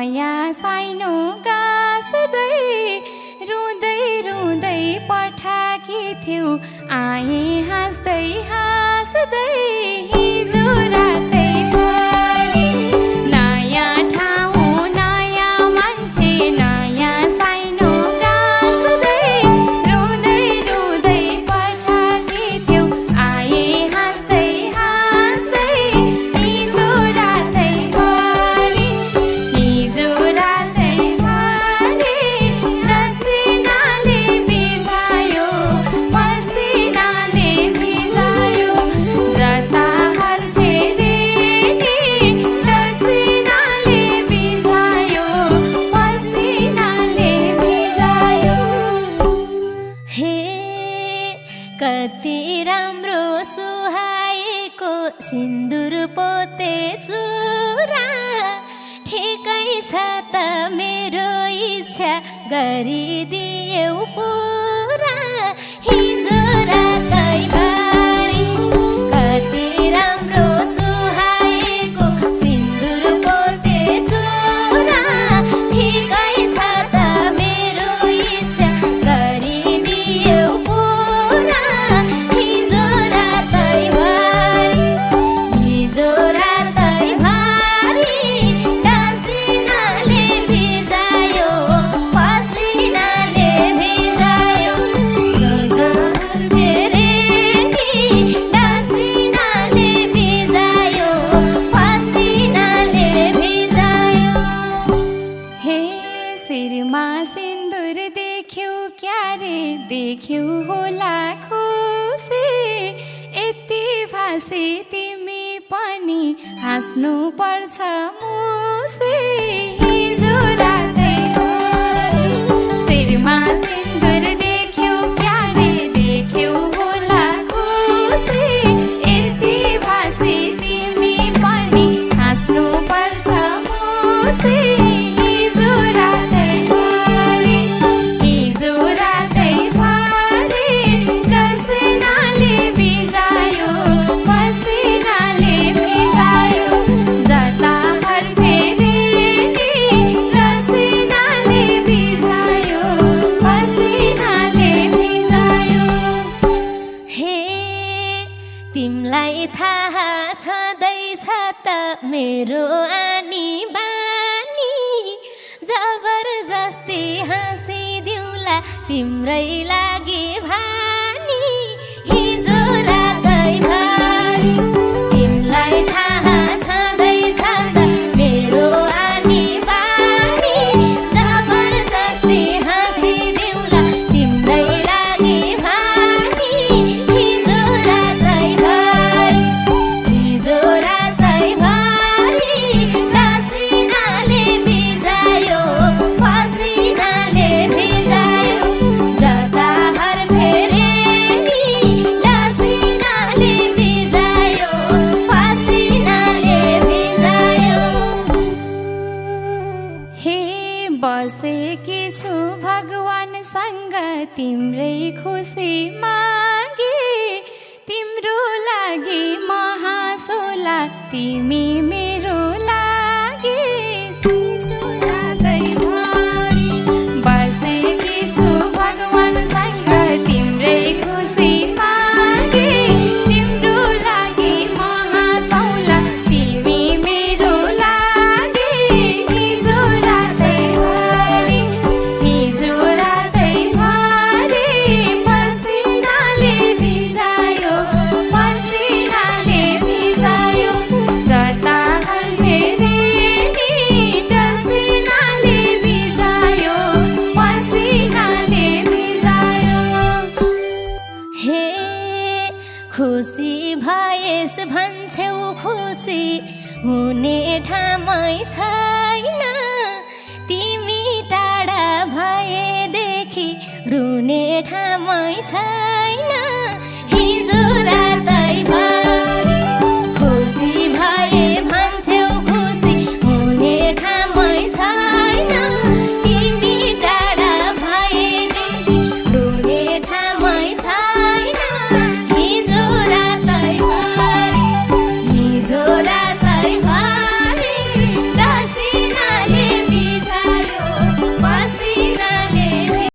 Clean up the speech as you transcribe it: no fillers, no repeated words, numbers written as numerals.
नयाँ साइनो गाँस्दै रुँदै रुँदै पठाकी थियौ आए हाँस्दै हाँस्दै हिजो रातै भरि नयाँ ठाउँ नयाँ मान्छे नयाँ साइनो गाँस्दै रुँदै रुँदै पठाकी थियौ आए हाँस्दै हाँस्दै हिजो रातै भरि हिजो रातै भरि रसिनाले भिजायो पसिनाले भिजायो जता हर फेरि नि रसिनाले भिजायो पसिनाले भिजायो हे कति राम्रो सुहाएको सिन्दुर पोते चुरा ठिकै छ त मेरो इच्छा गरिदियौ पुरा हिजो रातै भरि कति राम्रो सुहाएको सिन्दुर पोते चुरा ठिकै छ त मेरो इच्छा गरिदियौ पुरा हिजो रातै भरि हिजो रातै भरि रसिनाले भिजायो पसिनाले भिजायो हिजो फेरि नि रसिनाले भिजायो पसिनाले भिजायो हे शिरमा सिन्दुर देख्यौ क्यारे देख्यौ होला खुसी यति भाषी तिमी पनि हाँस्नु पर्छ मुसी हिजो रातै भरि शिरमा सिन्दुर देख्यौ क्यारे देख्यौ होला खुसी यति भाषी तिमी पनि हाँस्नु पर्छ मुसी हिजो रातै भरि हिजो रातै भरि रसिनाले भिजायो पसिनाले भिजायो जता हर फेरि नि रसिनाले भिजायो पसिनाले भिजायो हे तिमलाई थाहा छँदैछ त मेरो आनी बानी जबरजस्ती हाँसिदिउँला तिम्रै लागि भानी हिजो रातै भरि तिमलाई थाहा छँदैछ त मेरो आनी बानी जबरजस्ती हाँसिदिउँला तिम्रै लागि भानी हिजो रातै भरि हिजो रातै भरि रसिनाले भिजायो पसिनाले भिजायो जता हर फेरि नि रसिनाले भिजायो पसिनाले भिजायो हे बसेकी छु भगवानसँग तिम्रै खुसी मागे तिम्रो लागि म हाँसोला तिमी मेरो लागि हिजो रातै भरि बसेकी छु भगवानसँग तिम्रै खुसी मागे तिम्रो लागि म हाँसौला तिमी मेरो लागि हिजो रातै भरि हिजो रातै भरि पसिनाले भिजायो पसिनाले भिजायो जता हर फेरि नि रसिनाले भिजायो पसिनाले भिजायो हे खुसी भएस भन्छौ खुसी हुने ठामै छैन तिमी टाढा भएदेखि रुने ठामै छैन